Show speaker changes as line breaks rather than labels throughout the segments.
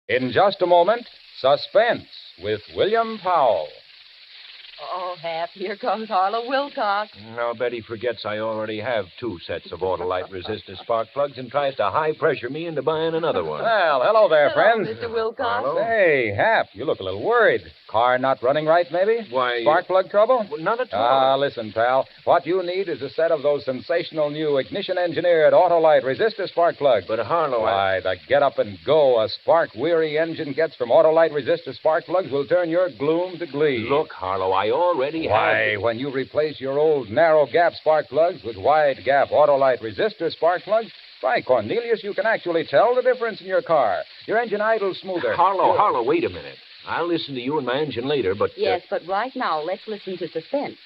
In just a moment, Suspense with William Powell.
Oh, Hap, here comes Harlow Wilcox.
I'll bet he forgets I already have 2 sets of Autolite resistor spark plugs and tries to high-pressure me into buying another one.
Well, hello there,
Hello,
friend.
Mr. Wilcox.
Harlow?
Hey, Hap, you look a little worried. Car not running right, maybe?
Why...
Spark plug trouble?
Well, not at all.
Listen, pal. What you need is a set of those sensational new ignition-engineered Autolite resistor spark plugs.
But, Harlow,
Why, the get-up-and-go a spark-weary engine gets from Autolite resistor spark plugs will turn your gloom to glee.
Look, Harlow, I already have...
Why, when you replace your old narrow-gap spark plugs with wide-gap Autolite resistor spark plugs, why, Cornelius, you can actually tell the difference in your car. Your engine idles smoother.
Harlow, wait a minute. I'll listen to you and my engine later, but...
Yes, but right now, let's listen to Suspense.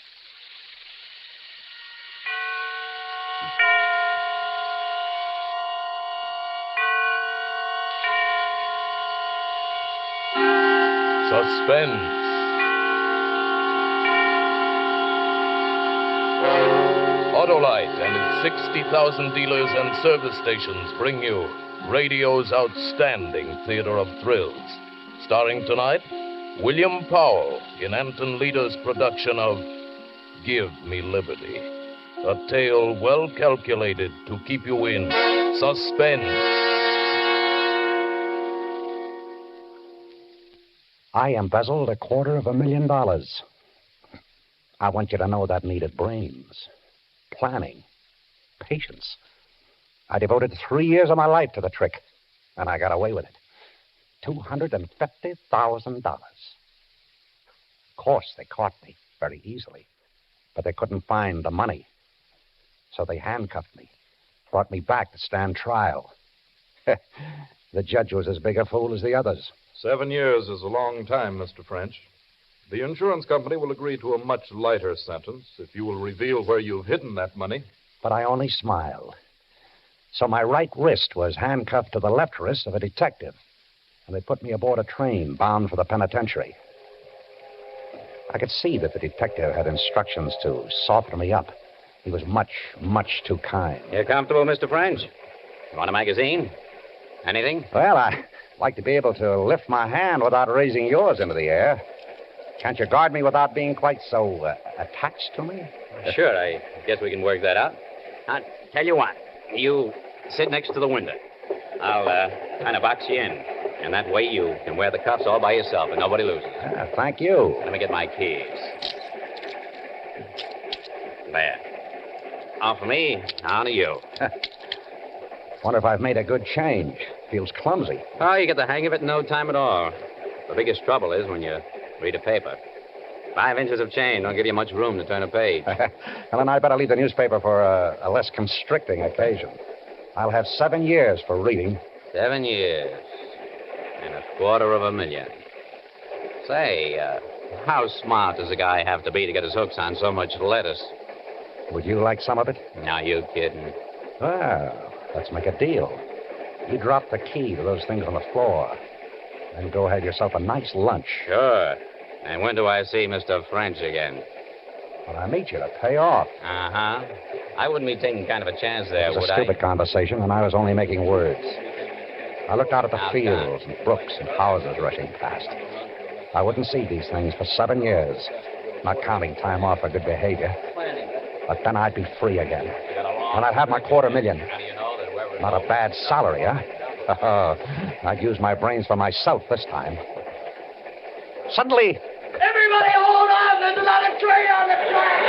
Suspense. Autolite and its 60,000 dealers and service stations bring you radio's outstanding theater of thrills. Starring tonight, William Powell in Anton Leader's production of Give Me Liberty. A tale well calculated to keep you in suspense.
I embezzled $250,000. I want you to know that needed brains, planning, patience. I devoted 3 years of my life to the trick, and I got away with it. $250,000. Of course, they caught me very easily, but they couldn't find the money. So they handcuffed me, brought me back to stand trial. The judge was as big a fool as the others.
7 years is a long time, Mr. French. The insurance company will agree to a much lighter sentence if you will reveal where you've hidden that money.
But I only smiled. So my right wrist was handcuffed to the left wrist of a detective, and they put me aboard a train bound for the penitentiary. I could see that the detective had instructions to soften me up. He was much, much too kind.
You comfortable, Mr. French? You want a magazine? Anything?
Well, I'd like to be able to lift my hand without raising yours into the air. Can't you guard me without being quite so attached to me?
Sure, I guess we can work that out. I'll tell you what. You sit next to the window. I'll kind of box you in. And that way you can wear the cuffs all by yourself and nobody loses.
Thank you.
Let me get my keys. There. Off of me, on to you.
Wonder if I've made a good change. Feels clumsy.
Oh, you get the hang of it in no time at all. The biggest trouble is when you read a paper. 5 inches of chain don't give you much room to turn a page.
Well, then I'd better leave the newspaper for a less constricting occasion. I'll have 7 years for reading.
7 years. And $250,000. Say, how smart does a guy have to be to get his hooks on so much lettuce?
Would you like some of it?
Now, you kidding?
Well, let's make a deal. You drop the key to those things on the floor. Then go have yourself a nice lunch.
Sure. And when do I see Mr. French again?
When I meet you to pay off.
Uh-huh. I wouldn't be taking kind of a chance there,
It was
would
a stupid conversation, and I was only making words. I looked out at the
Now,
fields and brooks and houses rushing past. I wouldn't see these things for 7 years, not counting time off for good behavior. But then I'd be free again. And I'd have my $250,000. Not a bad salary, huh? I'd use my brains for myself this time. Suddenly...
Everybody hold on! There's another train on the track!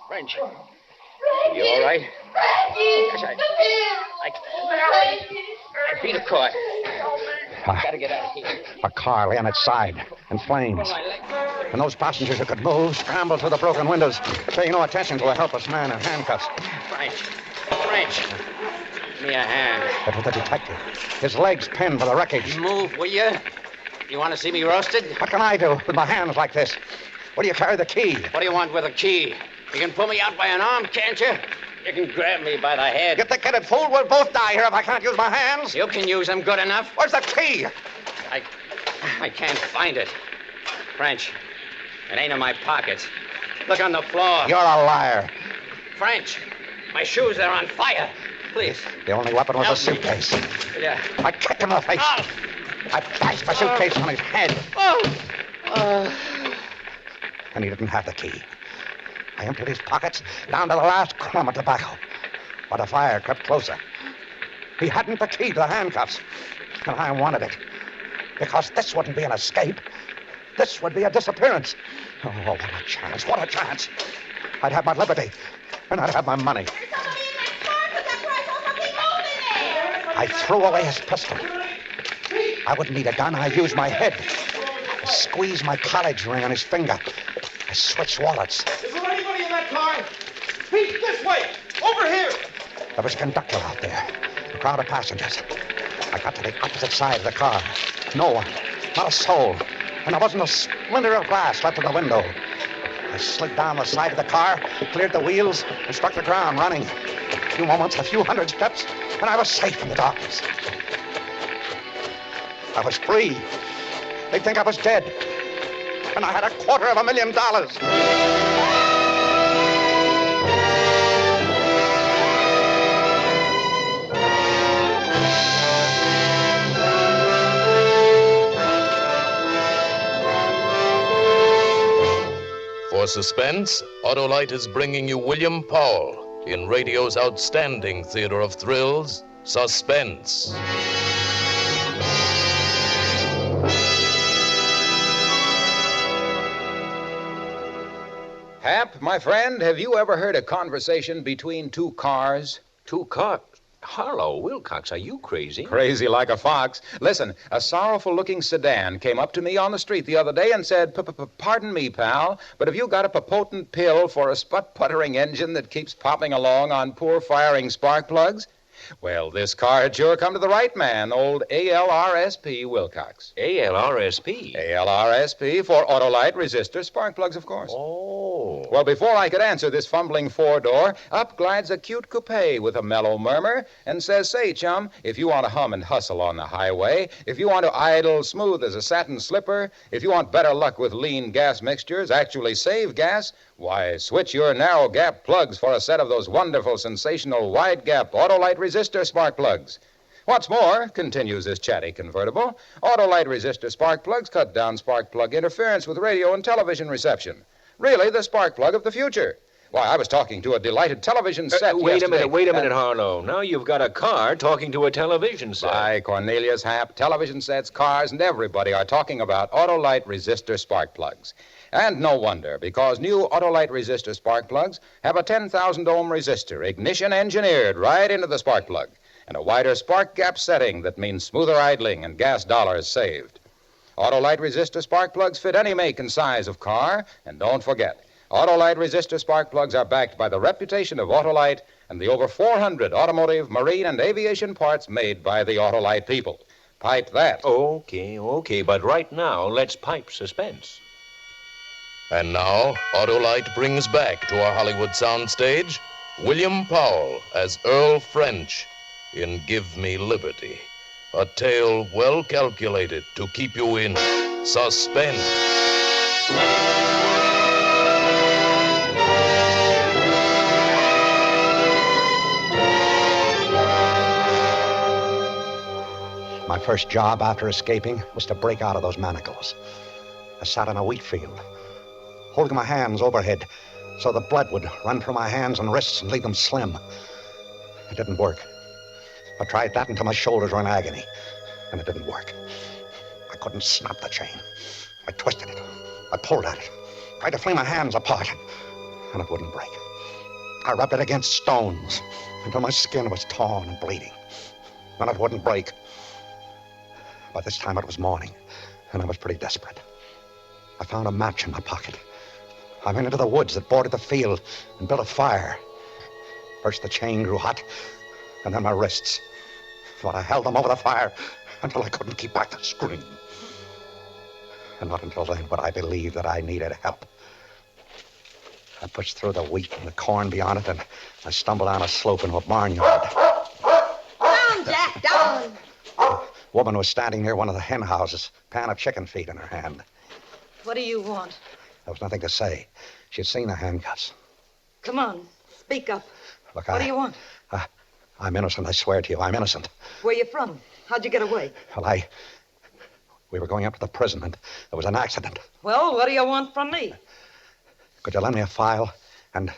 French. You all right? Yes, I beat a car. Gotta get out of here.
A car lay on its side, in flames. And those passengers who could move scrambled through the broken windows, paying no attention to a helpless man in handcuffs.
French. Give me a hand.
It was the detective. His legs pinned to the wreckage.
Move, will you? You want to see me roasted?
What can I do with my hands like this? What do you carry the key?
What do you want with a key? You can pull me out by an arm, can't you? You can grab me by the head.
You thick-headed fool, we'll both die here if I can't use my hands.
You can use them good enough.
Where's the key?
I can't find it. French, It ain't in my pockets. Look on the floor.
You're a liar.
French, my shoes are on fire. Please.
The only weapon was
Help
a
me.
suitcase.
Yeah.
I kicked him in the face.
Oh.
I bashed the suitcase on his head. And he didn't have the key. I emptied his pockets down to the last crumb of tobacco. But the fire crept closer. He hadn't the key to the handcuffs. And I wanted it. Because this wouldn't be an escape. This would be a disappearance. Oh, what a chance. What a chance. I'd have my liberty. And I'd have my money.
There's somebody in that car. Put that price on something old in there.
I threw away his pistol. I wouldn't need a gun. I used my head. I squeezed my college ring on his finger. I switched wallets.
Is there anybody in that car? Pete, this way. Over here.
There was a conductor out there. A crowd of passengers. I got to the opposite side of the car. No one. Not a soul. And there wasn't a splinter of glass left in the window. I slid down the side of the car, cleared the wheels, and struck the ground running. A few moments, a few hundred steps, and I was safe in the darkness. I was free. They'd think I was dead. And I had $250,000.
For Suspense, Autolite is bringing you William Powell in radio's outstanding theater of thrills, Suspense.
Hap, my friend, have you ever heard a conversation between two cars?
Two cars? Harlow, Wilcox, are you crazy?
Crazy like a fox. Listen, a sorrowful-looking sedan came up to me on the street the other day and said, "Pardon me, pal, but have you got a potent pill for a sput-puttering engine that keeps popping along on poor firing spark plugs?" Well, this car had sure come to the right man, old ALRSP Wilcox.
ALRSP?
ALRSP for Autolite Resistor Spark Plugs, of course.
Oh.
Well, before I could answer this fumbling four-door, up glides a cute coupe with a mellow murmur and says, "Say, chum, if you want to hum and hustle on the highway, if you want to idle smooth as a satin slipper, if you want better luck with lean gas mixtures, actually save gas, why, switch your narrow gap plugs for a set of those wonderful, sensational wide gap Autolite Resistor Spark Plugs. What's more," continues this chatty convertible, "Autolite Resistor Spark Plugs cut down spark plug interference with radio and television reception. Really, the spark plug of the future. Why, I was talking to a delighted television set
Wait
yesterday.
a minute, Harlow. Now you've got a car talking to a television set.
By Cornelius Hap, television sets, cars, and everybody are talking about Autolite Resistor Spark Plugs. And no wonder, because new Autolite Resistor Spark Plugs have a 10,000 ohm resistor, ignition engineered right into the spark plug, and a wider spark gap setting that means smoother idling and gas dollars saved. Autolite Resistor Spark Plugs fit any make and size of car, and don't forget, Autolite Resistor Spark Plugs are backed by the reputation of Autolite and the over 400 automotive, marine, and aviation parts made by the Autolite people. Pipe that.
Okay, but right now, let's pipe Suspense.
And now, Autolite brings back to our Hollywood soundstage William Powell as Earl French in Give Me Liberty, a tale well calculated to keep you in suspense.
My first job after escaping was to break out of those manacles. I sat in a wheat field, holding my hands overhead so the blood would run from my hands and wrists and leave them slim. It didn't work. I tried that until my shoulders were in agony, and it didn't work. I couldn't snap the chain. I twisted it. I pulled at it, tried to fling my hands apart, and it wouldn't break. I rubbed it against stones until my skin was torn and bleeding, and it wouldn't break. By this time it was morning, and I was pretty desperate. I found a match in my pocket. I went into the woods that bordered the field and built a fire. First the chain grew hot, and then my wrists. But I held them over the fire until I couldn't keep back the scream. And not until then would I believe that I needed help. I pushed through the wheat and the corn beyond it, and I stumbled down a slope into a barnyard.
Down, Jack, down.
A woman was standing near one of the hen houses, pan of chicken feed in her hand.
What do you want?
There was nothing to say. She'd seen the handcuffs.
Come on, speak up.
Look,
What do you want?
I'm innocent, I swear to you. I'm innocent.
Where you from? How'd you get away?
Well, we were going up to the prison, and there was an accident.
Well, what do you want from me?
Could you lend me a file? And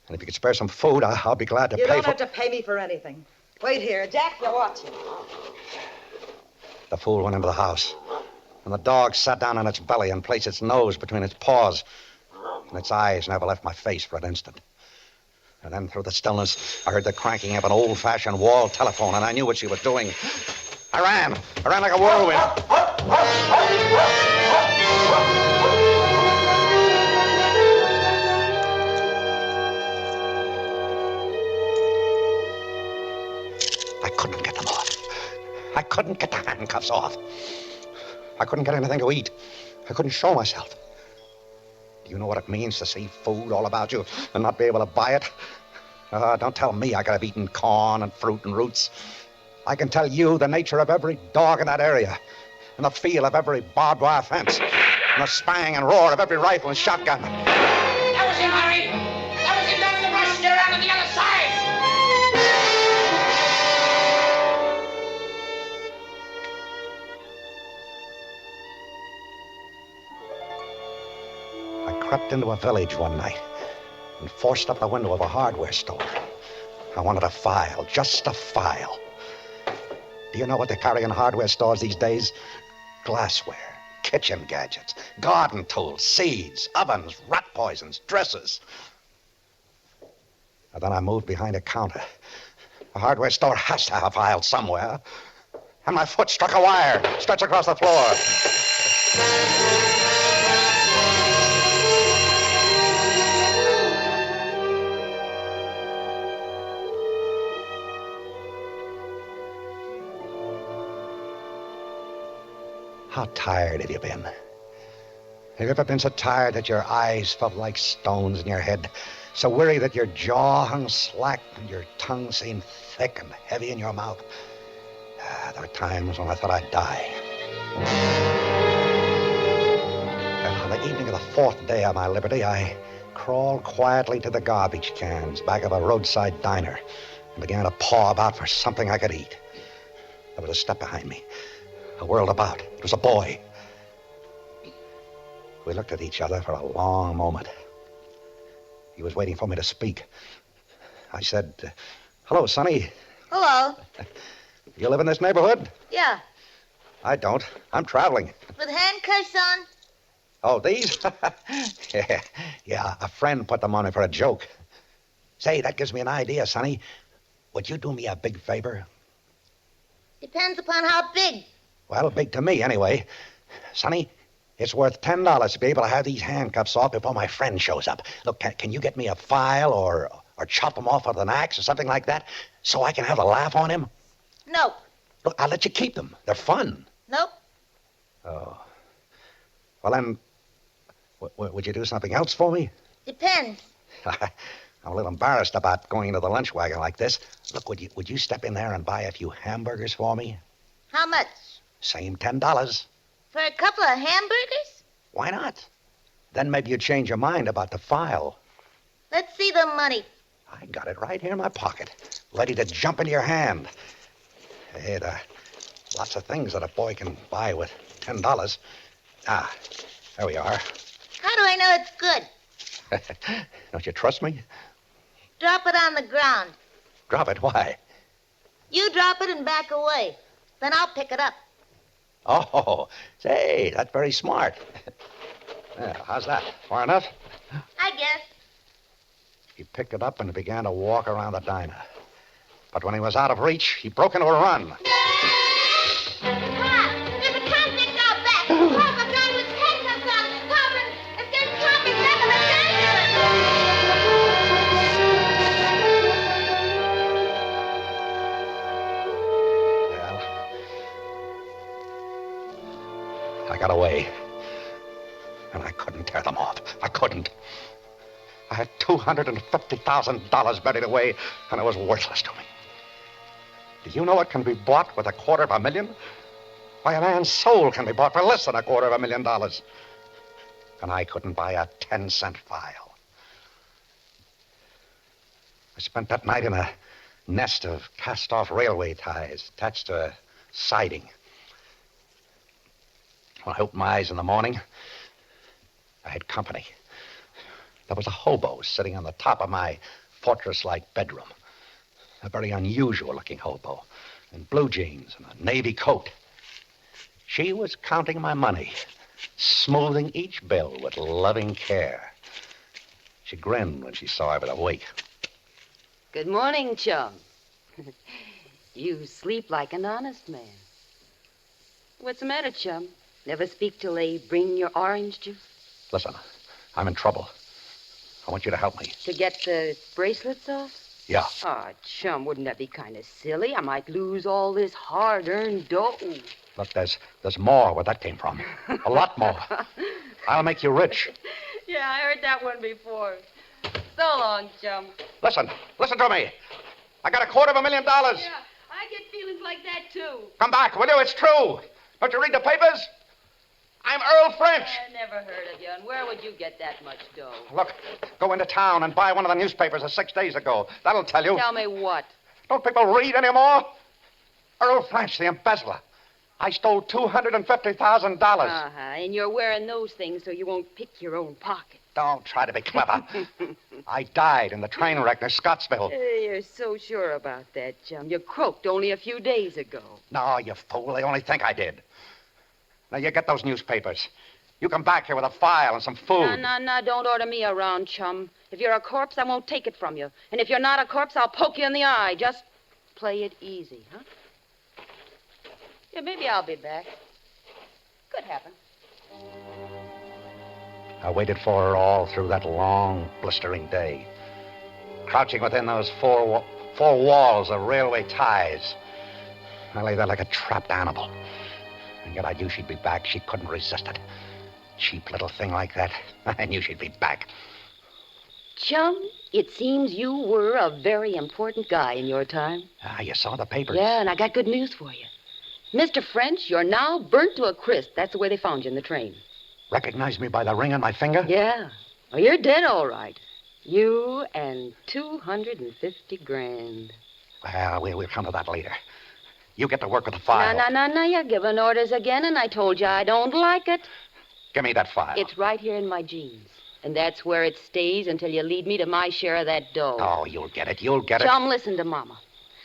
if you could spare some food, I'll be glad to pay
You
for...
don't have to pay me for anything. Wait here. Jack, you watch him.
The fool went into the house, and the dog sat down on its belly and placed its nose between its paws, and its eyes never left my face for an instant. And then through the stillness, I heard the cranking of an old-fashioned wall telephone, and I knew what she was doing. I ran like a whirlwind. I couldn't get them off. I couldn't get the handcuffs off. I couldn't get anything to eat. I couldn't show myself. Do you know what it means to see food all about you and not be able to buy it? Don't tell me I could have eaten corn and fruit and roots. I can tell you the nature of every dog in that area, and the feel of every barbed wire fence, and the spang and roar of every rifle and shotgun.
That was him, Harry. That was him down in the brush there out on the other side.
I crept into a village one night and forced up the window of a hardware store. I wanted a file, just a file. Do you know what they carry in hardware stores these days? Glassware, kitchen gadgets, garden tools, seeds, ovens, rat poisons, dressers. And then I moved behind a counter. A hardware store has to have a file somewhere. And my foot struck a wire, stretched across the floor. How tired have you been? Have you ever been so tired that your eyes felt like stones in your head? So weary that your jaw hung slack and your tongue seemed thick and heavy in your mouth? There were times when I thought I'd die. And on the evening of the 4th day of my liberty, I crawled quietly to the garbage cans back of a roadside diner and began to paw about for something I could eat. There was a step behind me. I whirled about. It was a boy. We looked at each other for a long moment. He was waiting for me to speak. I said, "Hello, Sonny.
Hello.
You live in this neighborhood?"
Yeah.
I don't. I'm traveling.
With handcuffs on?
Oh, these? Yeah, a friend put them on me for a joke. Say, that gives me an idea, Sonny. Would you do me a big favor?
Depends upon how big.
Well, big to me, anyway. Sonny, it's worth $10 to be able to have these handcuffs off before my friend shows up. Look, can you get me a file or chop them off with an axe or something like that so I can have a laugh on him?
Nope.
Look, I'll let you keep them. They're fun.
Nope.
Oh. Well, then, would you do something else for me?
Depends.
I'm a little embarrassed about going into the lunch wagon like this. Look, would you step in there and buy a few hamburgers for me?
How much?
Same $10.
For a couple of hamburgers?
Why not? Then maybe you'd change your mind about the file.
Let's see the money.
I got it right here in my pocket, ready to jump into your hand. Hey, there are lots of things that a boy can buy with $10. Ah, there we are.
How do I know it's good?
Don't you trust me?
Drop it on the ground.
Drop it? Why?
You drop it and back away. Then I'll pick it up.
Oh, say, that's very smart. How's that? Far enough?
I guess.
He picked it up and began to walk around the diner. But when he was out of reach, he broke into a run.
Pop! There's a convict out back. Pop, a guy with handcuffs on. Pop, and it's getting Tommy's back of
I got away. And I couldn't tear them off. I couldn't. I had $250,000 buried away, and it was worthless to me. Do you know what can be bought with $250,000? Why, a man's soul can be bought for less than $250,000. and I couldn't buy a 10-cent file. I spent that night in a nest of cast-off railway ties attached to a siding. When I opened my eyes in the morning, I had company. There was a hobo sitting on the top of my fortress-like bedroom. A very unusual-looking hobo in blue jeans and a navy coat. She was counting my money, smoothing each bill with loving care. She grinned when she saw I was awake.
Good morning, chum. You sleep like an honest man. What's the matter, chum? Never speak till they bring your orange juice?
Listen, I'm in trouble. I want you to help me.
To get the bracelets off?
Yeah.
Oh, chum, wouldn't that be kind of silly? I might lose all this hard-earned dough.
Look, there's more where that came from. A lot more. I'll make you rich.
Yeah, I heard that one before. So long, chum.
Listen to me. I got $250,000.
Yeah, I get feelings like that, too.
Come back, will you? It's true. Don't you read the papers? I'm Earl French.
I never heard of you, and where would you get that much dough?
Look, go into town and buy one of the newspapers of 6 days ago. That'll tell you.
Tell me what?
Don't people read anymore? Earl French, the embezzler. I stole $250,000.
Uh-huh, and you're wearing those things so you won't pick your own pocket.
Don't try to be clever. I died in the train wreck near Scottsville.
You're so sure about that, chum. You croaked only a few days ago.
No, you fool. They only think I did. Now, you get those newspapers. You come back here with a file and some food.
No, don't order me around, chum. If you're a corpse, I won't take it from you. And if you're not a corpse, I'll poke you in the eye. Just play it easy, huh? Yeah, maybe I'll be back. Could happen.
I waited for her all through that long, blistering day. Crouching within those four walls of railway ties. I lay there like a trapped animal. And yet I knew she'd be back. She couldn't resist it. Cheap little thing like that. I knew she'd be back.
Chum, it seems you were a very important guy in your time.
You saw the papers.
Yeah, and I got good news for you. Mr. French, you're now burnt to a crisp. That's the way they found you in the train.
Recognized me by the ring on my finger?
Yeah. Well, you're dead, all right. You and $250,000.
Well, we'll come to that later. You get to work with the file.
No. You're giving orders again, and I told you I don't like it.
Give me that file.
It's right here in my jeans. And that's where it stays until you lead me to my share of that dough.
Oh, you'll get it. You'll get
Chum, listen to Mama.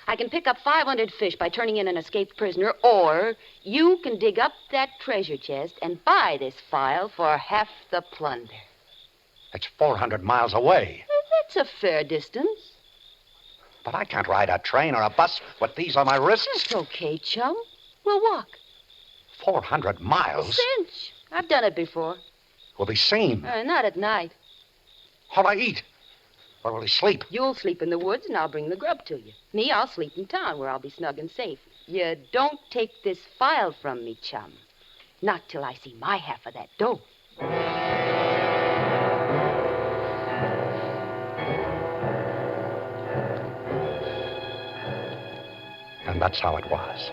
I can pick up 500 fish by turning in an escaped prisoner, or you can dig up that treasure chest and buy this file for half the plunder.
It's 400 miles away.
That's a fair distance.
But I can't ride a train or a bus with these on my wrists.
That's okay, chum. We'll walk.
400 miles?
A cinch. I've done it before.
We'll be seen.
Not at night.
How'll I eat? Where will he sleep?
You'll sleep in the woods, and I'll bring the grub to you. Me, I'll sleep in town, where I'll be snug and safe. You don't take this file from me, chum. Not till I see my half of that dough.
And that's how it was.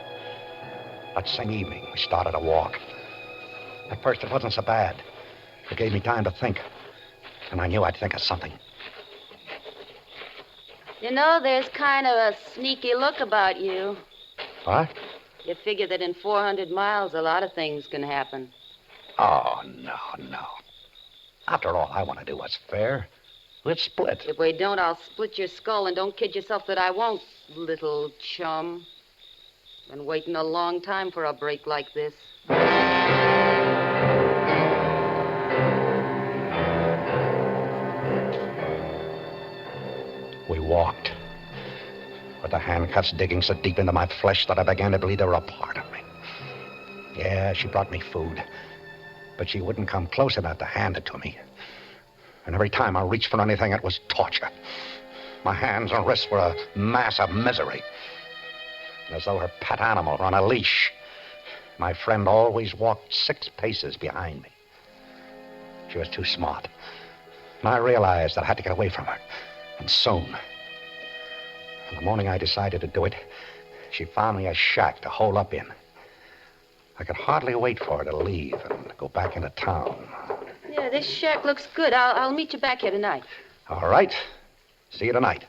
That same evening, we started a walk. At first, it wasn't so bad. It gave me time to think. And I knew I'd think of something.
You know, there's kind of a sneaky look about you.
What?
You figure that in 400 miles, a lot of things can happen.
Oh, no. After all, I want to do what's fair. We'll split.
If we don't, I'll split your skull, and don't kid yourself that I won't, little chum. Been waiting a long time for a break like this.
We walked, with the handcuffs digging so deep into my flesh that I began to believe they were a part of me. Yeah, she brought me food, but she wouldn't come close enough to hand it to me. And every time I reached for anything, it was torture. My hands and wrists were a mass of misery. As though her pet animal were on a leash. My friend always walked 6 paces behind me. She was too smart. And I realized that I had to get away from her. And soon. And the morning I decided to do it, she found me a shack to hole up in. I could hardly wait for her to leave and go back into town.
Yeah, this shack looks good. I'll meet you back here tonight.
All right. See you tonight.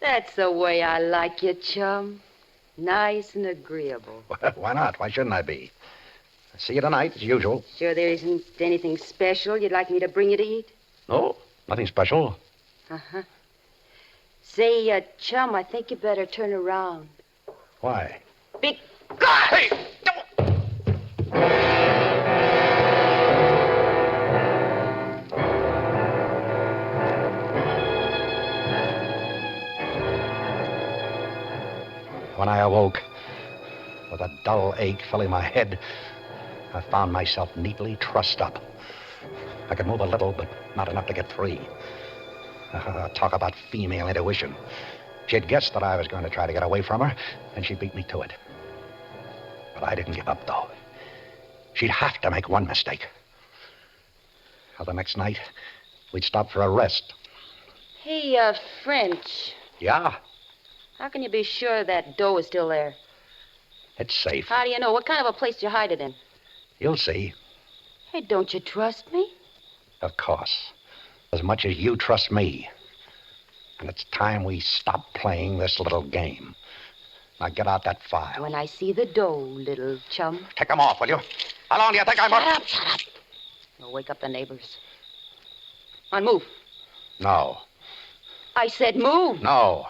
That's the way I like you, chum. Nice and agreeable.
Why not? Why shouldn't I be? See you tonight, as usual.
Sure there isn't anything special you'd like me to bring you to eat?
No, nothing special.
Uh-huh. Say, chum, I think you better turn around.
Why?
Hey!
When I awoke, with a dull ache filling my head, I found myself neatly trussed up. I could move a little, but not enough to get free. Talk about female intuition. She'd guessed that I was going to try to get away from her, and she beat me to it. But I didn't give up, though. She'd have to make one mistake. Well, the next night, we'd stop for a rest.
Hey, French.
Yeah?
How can you be sure that dough is still there?
It's safe.
How do you know? What kind of a place do you hide it in?
You'll see.
Hey, don't you trust me?
Of course. As much as you trust me. And it's time we stop playing this little game. Now get out that file.
When I see the dough, little chum.
Take them off, will you? How long do you think I'm...
Shut up. You'll wake up the neighbors. On, move.
No.
I said move.
No.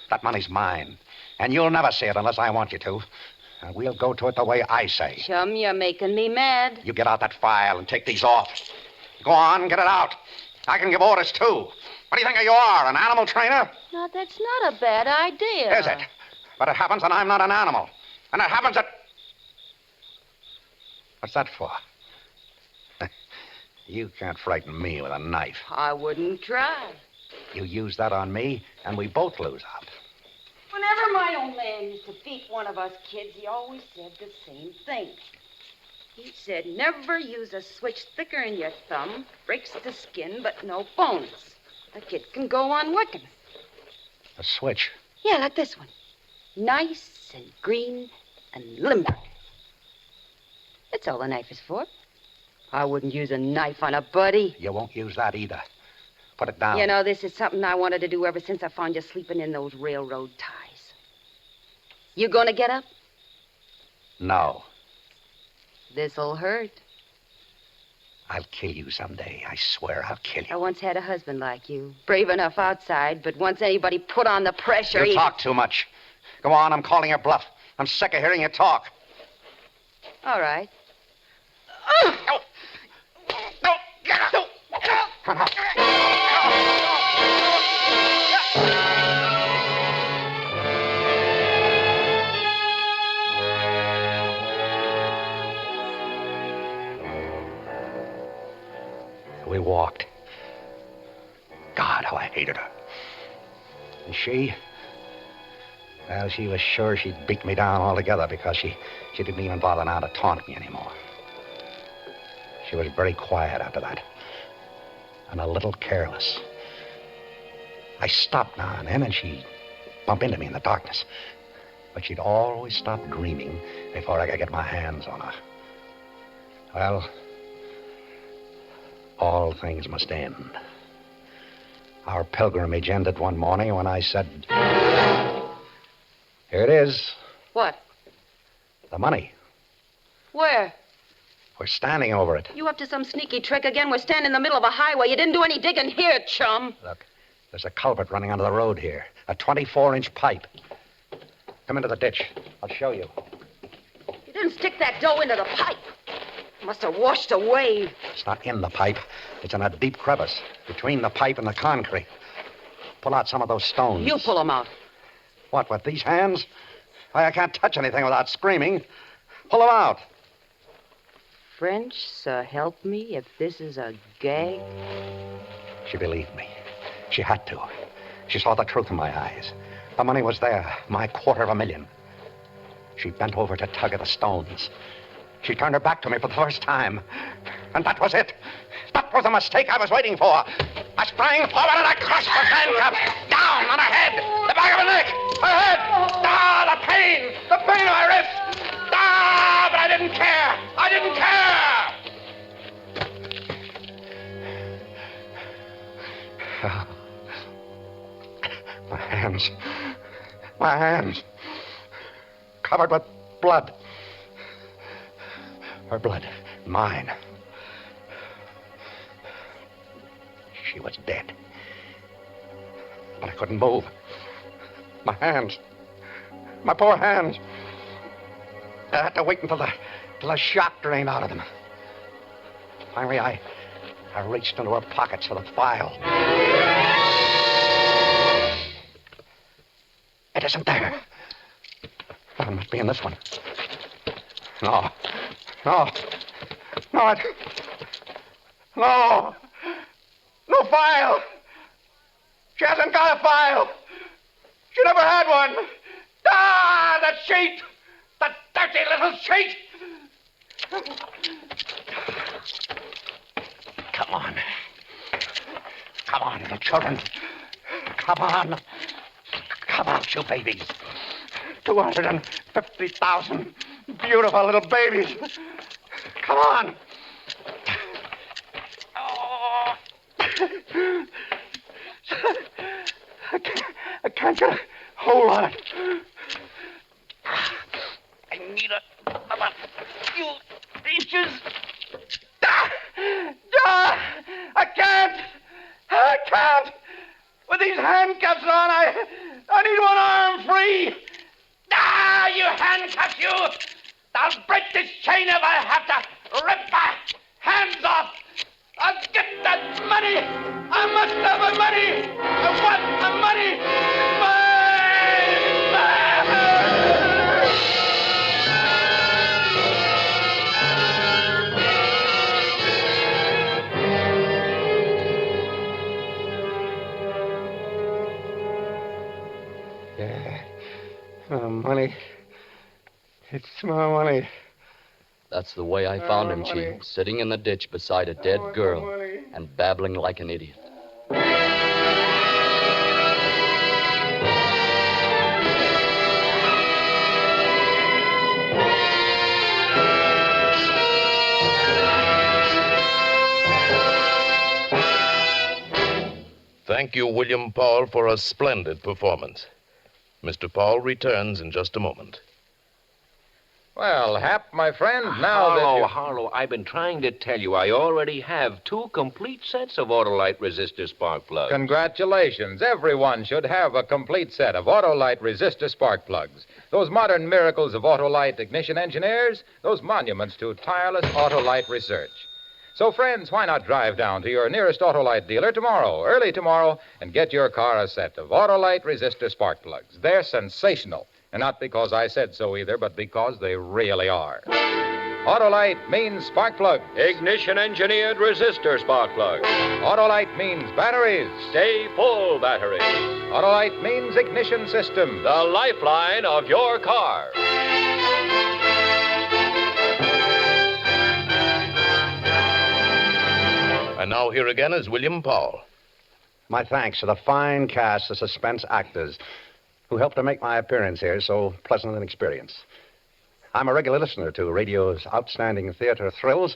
That money's mine. And you'll never see it unless I want you to. And we'll go to it the way I say.
Chum, you're making me mad.
You get out that file and take these off. Go on, get it out. I can give orders, too. What do you think you are, an animal trainer?
No, that's not a bad idea.
Is it? But it happens that I'm not an animal. And it happens that... What's that for? You can't frighten me with a knife.
I wouldn't try.
You use that on me, and we both lose out.
Whenever my old man used to beat one of us kids, he always said the same thing. He said, never use a switch thicker in your thumb. Breaks the skin, but no bones. A kid can go on licking.
A switch?
Yeah, like this one. Nice and green and limber. That's all the knife is for. I wouldn't use a knife on a buddy.
You won't use that either. Put it down.
You know, this is something I wanted to do ever since I found you sleeping in those railroad ties. You gonna get up?
No.
This'll hurt.
I'll kill you someday. I swear I'll kill you.
I once had a husband like you. Brave enough outside, but once anybody put on the pressure...
You talk too much. Go on, I'm calling your bluff. I'm sick of hearing you talk.
All right.
No. No. Get up. No. Come on. We walked. God, how I hated her. And she... Well, she was sure she'd beat me down altogether because she didn't even bother now to taunt me anymore. She was very quiet after that. And a little careless. I stopped now and then, and she'd bump into me in the darkness. But she'd always stop dreaming before I could get my hands on her. Well... all things must end. Our pilgrimage ended one morning when I said, here it is.
What?
The money.
Where?
We're standing over it.
You up to some sneaky trick again? We're standing in the middle of a highway. You didn't do any digging here, chum.
Look, there's a culvert running under the road here. A 24-inch pipe. Come into the ditch. I'll show you.
You didn't stick that dough into the pipe. It must have washed away.
It's not in the pipe. It's in a deep crevice between the pipe and the concrete. Pull out some of those stones.
You pull them out.
What, with these hands? Why, I can't touch anything without screaming. Pull them out.
French, so help me if this is a gag.
She believed me. She had to. She saw the truth in my eyes. The money was there, my $250,000. She bent over to tug at the stones. She turned her back to me for the first time. And that was it. That was the mistake I was waiting for. I sprang forward and I crushed her handcuff. Down on her head. The back of her neck. Her head. Ah, the pain. The pain of my wrist. Ah, but I didn't care. I didn't care. My hands. My hands. Covered with blood. Her blood. Mine. She was dead. But I couldn't move. My hands. My poor hands. I had to wait until the shock drained out of them. Finally, I reached into her pockets for the file. It isn't there. Oh, it must be in this one. No. No. No, No. No file. She hasn't got a file. She never had one. Ah, that cheat. The dirty little cheat. Come on. Come on, little children. Come on. Come out, you babies. 250,000 beautiful little babies. Come on. Oh. I can't get a hold on it. I need a few inches. I can't. With these handcuffs on, I need one arm free. You handcuffs, you. I'll break this chain if I have to rip my hands off. I'll get that money. I must have my money. I want the money. Money. It's my money.
That's the way I found him, Chief, sitting in the ditch beside a dead girl and babbling like an idiot.
Thank you, William Powell, for a splendid performance. Mr. Powell returns in just a moment.
Well, Hap, my friend, now that you...
Harlow, I've been trying to tell you I already have 2 complete sets of Autolite resistor spark plugs.
Congratulations. Everyone should have a complete set of Autolite resistor spark plugs. Those modern miracles of Autolite ignition engineers, those monuments to tireless Autolite research. So, friends, why not drive down to your nearest Autolite dealer tomorrow, early tomorrow, and get your car a set of Autolite resistor spark plugs. They're sensational. And not because I said so either, but because they really are. Autolite means spark plug.
Ignition engineered resistor spark plug.
Autolite means batteries.
Stay full battery.
Autolite means ignition system.
The lifeline of your car.
And now here again is William Powell.
My thanks to the fine cast of Suspense actors who helped to make my appearance here so pleasant an experience. I'm a regular listener to radio's outstanding theater thrills,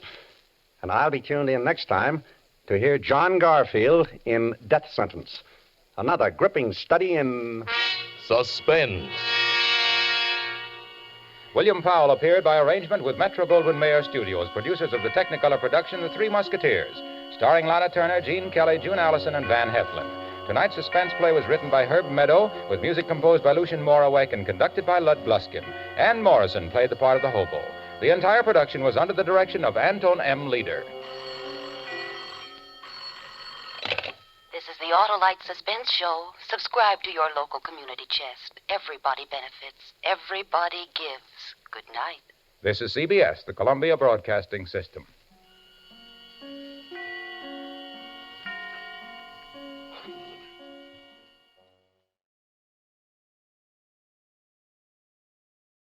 and I'll be tuned in next time to hear John Garfield in Death Sentence, another gripping study in...
Suspense.
William Powell appeared by arrangement with Metro-Goldwyn-Mayer Studios, producers of the Technicolor production The Three Musketeers, starring Lana Turner, Gene Kelly, June Allison, and Van Heflin. Tonight's suspense play was written by Herb Meadow, with music composed by Lucien Morawek and conducted by Lud Bluskin. Ann Morrison played the part of the hobo. The entire production was under the direction of Anton M. Leader.
This is the Autolite Suspense Show. Subscribe to your local community chest. Everybody benefits. Everybody gives. Good night.
This is CBS, the Columbia Broadcasting System.